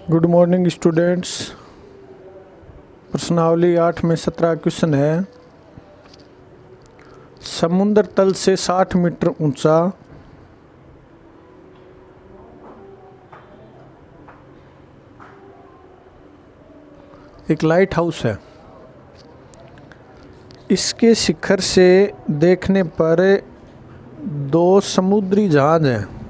Good morning students. प्रश्नावली 8 में 17 question है। समुद्र तल से 60 मीटर ऊंचा एक लाइट हाउस है। इसके शिखर से देखने पर 2 समुद्री जहाज हैं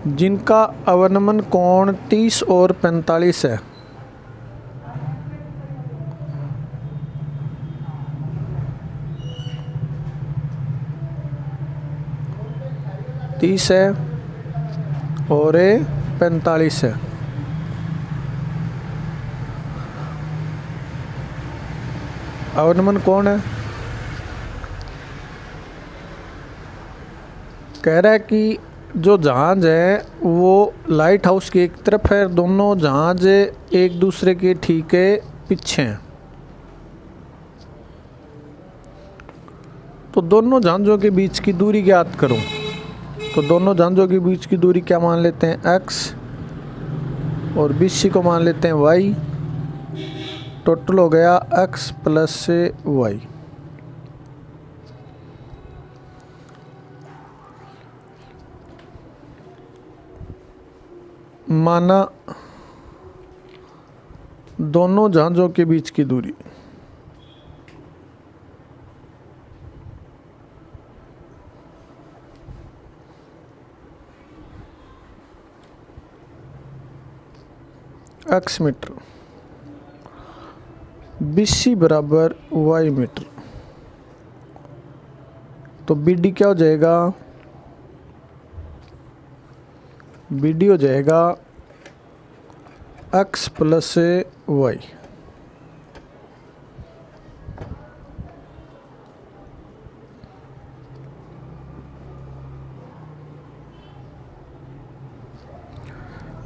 जिनका अवनमन कोण 30 और 45 है। तीस है और 45 है। अवनमन कौन है? कह रहा है कि जो जहाज है वो लाइट हाउस की एक तरफ है, दोनों जहाज एक दूसरे के ठीक है पीछे हैं। तो दोनों जहाज़ों के बीच की दूरी ज्ञात करो। तो दोनों जहाज़ों के बीच की दूरी क्या मान लेते हैं? x और BC को मान लेते हैं y। टोटल हो गया x प्लस y। माना दोनों जहाज़ों के बीच की दूरी x मीटर, BC बराबर y मीटर। तो BD क्या हो जाएगा? BD हो जाएगा x plus y।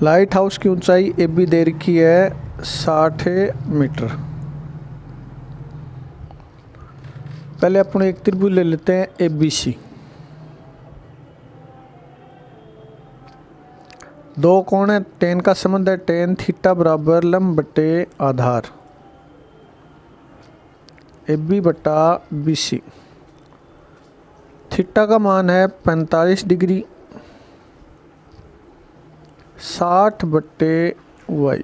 Light house की ऊंचाई AB दे रखी है 60 मीटर। पहले अपन एक त्रिभुज ले लेते हैं ABC। दो कोण है, टेन का संबंध है, टेन थीटा बराबर लंब बटे आधार AB बटा BC। थीटा का मान है 45 डिग्री, 60 बटे y।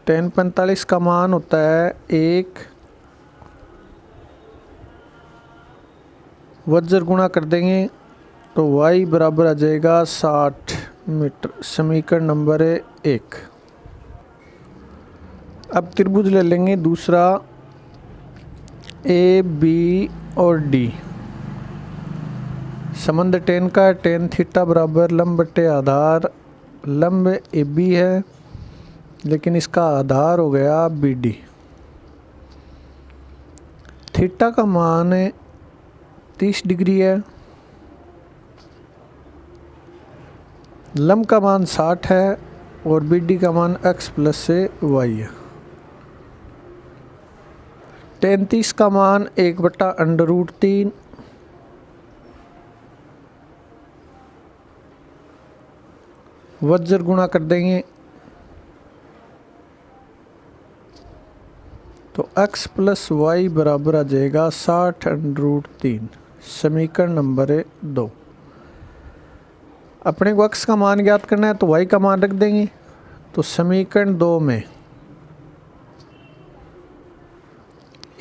टेन 45 का मान होता है 1। वज्र गुणा कर देंगे तो y बराबर आ जाएगा 60 मीटर। समीकरण नंबर 1। अब त्रिभुज ले लेंगे दूसरा AB और D। संबंध टेन का है, टेन थीटा बराबर लंब बटे आधार। लंब AB है लेकिन इसका आधार हो गया BD। थीटा का मान 30 डिग्री है, लंब का मान 60 है और BD का मान x प्लस y है। टेन 30 का मान 1/√3। वज्र गुणा कर देंगे तो x प्लस y बराबर आ जाएगा 60√3। समीकरण नंबर 2। अपने को x का मान ज्ञात करना है तो y का मान रख देंगे। तो समीकरण 2 में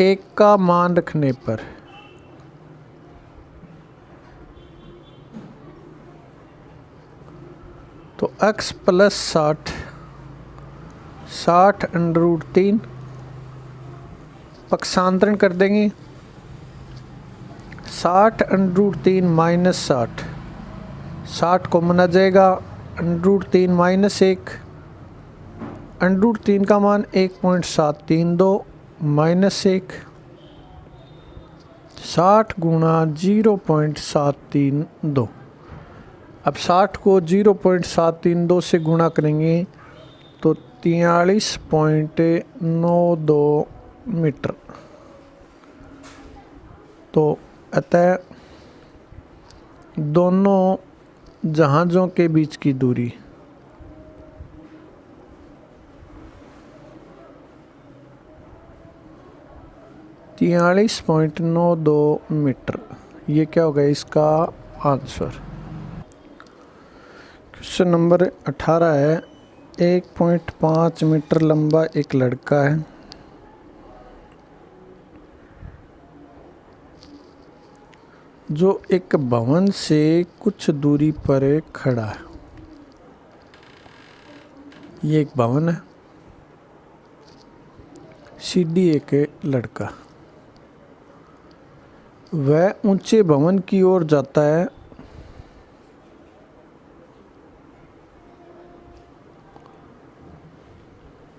1 का मान रखने पर तो x प्लस 60/√3 पक्षांतरण कर देंगे। 60/√3 माइनस 60 कॉमन आ जाएगा। √3 माइनस 1, √3 का मान 1.732 माइनस 1, 60 गुणा 0.732। अब 60 को 0.732 से गुणा करेंगे तो 43.92 मीटर। तो अतः दोनों जहाज़ों के बीच की दूरी 43.92 मीटर। ये क्या होगा इसका आंसर। क्वेश्चन नंबर 18 है, 1.5 मीटर लंबा एक लड़का है जो एक भवन से कुछ दूरी पर खड़ा है। ये एक भवन है, सीढ़ी एक लड़का। वह ऊंचे भवन की ओर जाता है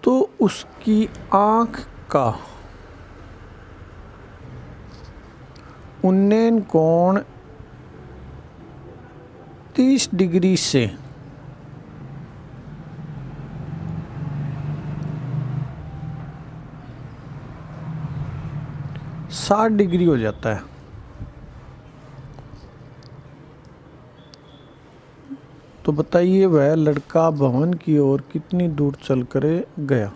तो उसकी आँख का उन्नयन कोण 30 डिग्री से 60 डिग्री हो जाता है। तो बताइए वह लड़का भवन की ओर कितनी दूर चल कर गया।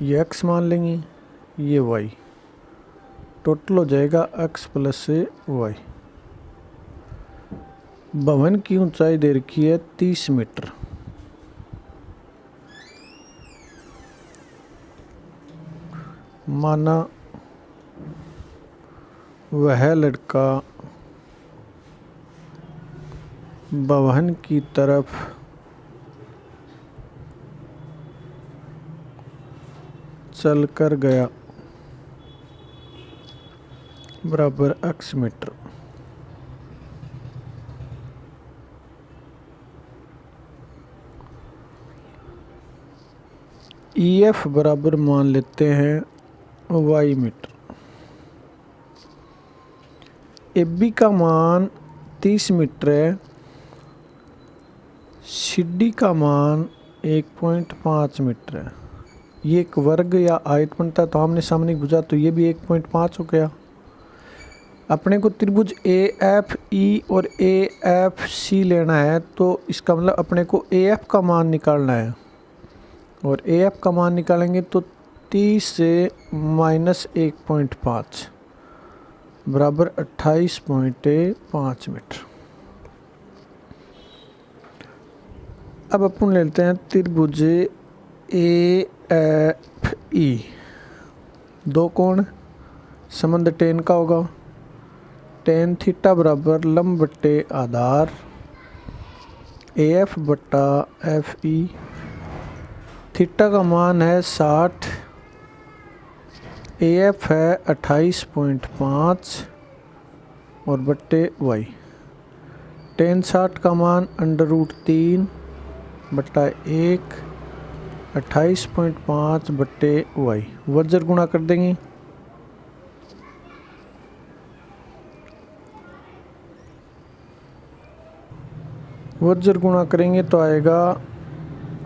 ये x मान लेंगे, ये y, टोटल हो जाएगा x प्लस y। भवन की ऊंचाई दे रखी है 30 मीटर। माना वह लड़का भवन की तरफ चल कर गया बराबर x मीटर। EF बराबर मान लेते हैं y मीटर। AB का मान 30 मीटर है, CD का मान 1.5 मीटर है। ये एक वर्ग या आयत बनता है तो आमने सामने भुजा, तो ये भी 1.5 हो गया। अपने को त्रिभुज AFE और AFC लेना है, तो इसका मतलब अपने को AF का मान निकालना है, और AF का मान निकालेंगे तो 30 से माइनस 1.5 बराबर 28.5 मीटर। अब अपन लेते हैं त्रिभुज AFE। दो कोण, संबंध टेन का होगा, टेन थीटा बराबर लंब बट्टे आधार AF बट्टा FE। थीटा का मान है 60, AF है 28.5 और बट्टे y। टेन 60 का मान √3 बट्टा 1, 28.5 बट्टे y। वज्र गुणा कर देंगे, वज्र गुणा करेंगे तो आएगा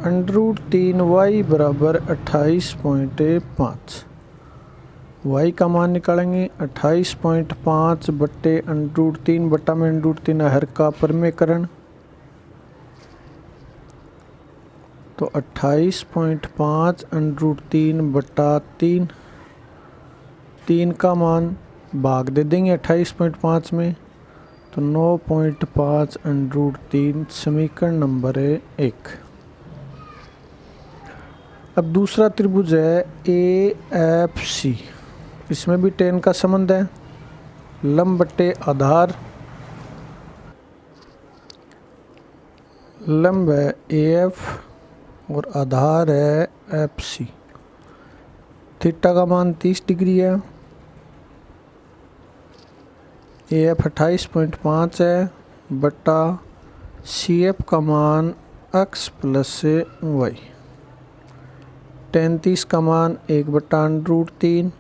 √3y बराबर 28.5। y का मान निकालेंगे 28.5 बट्टे √3 बट्टा में √3 हर का परमेकरण, तो 28.5 √3 बट्टा 3। 3 का मान भाग दे देंगे 28.5 में, तो 9.5 √3 समीकरण नंबर 1। अब दूसरा त्रिभुज है AFC। इसमें भी टेन का संबंध है, लंब बट्टे आधार, लंब है AF और आधार है FC। थीटा का मान 30 डिग्री है, AF 28.5 है बट्टा CF का मान x प्लस y। टेन 30 का मान 1 बट्टा √3,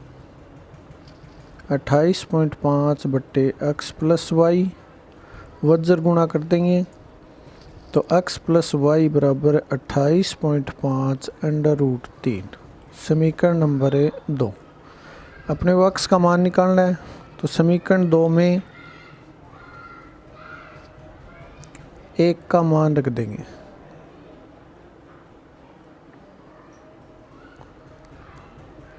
28.5 बट्टे x प्लस y। वज्र गुणा कर देंगे तो x प्लस y बराबर 28.5 √3 समीकरण नंबर 2। अपने को x का मान निकालना है, तो समीकरण 2 में 1 का मान रख देंगे।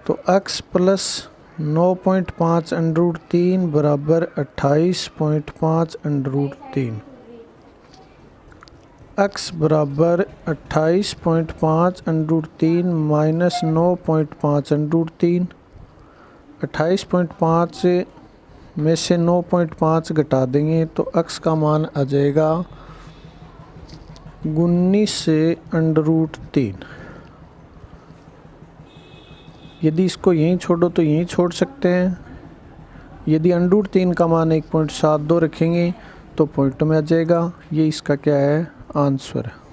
तो x प्लस 9.5 अंडर 3 बराबर 28.5 अंडर 3। x बराबर 28.5 अंडर 3 माइनस 9.5 अंडर 3। 28.5 में से 9.5 घटा देंगे तो x का मान आ जाएगा 19 से अंडर 3। यदि इसको यहीं छोड़ो तो यहीं छोड़ सकते हैं। यदि अंडर 3 का मान 1.72 रखेंगे तो पॉइंट में आ जाएगा। ये इसका क्या है, आंसर है।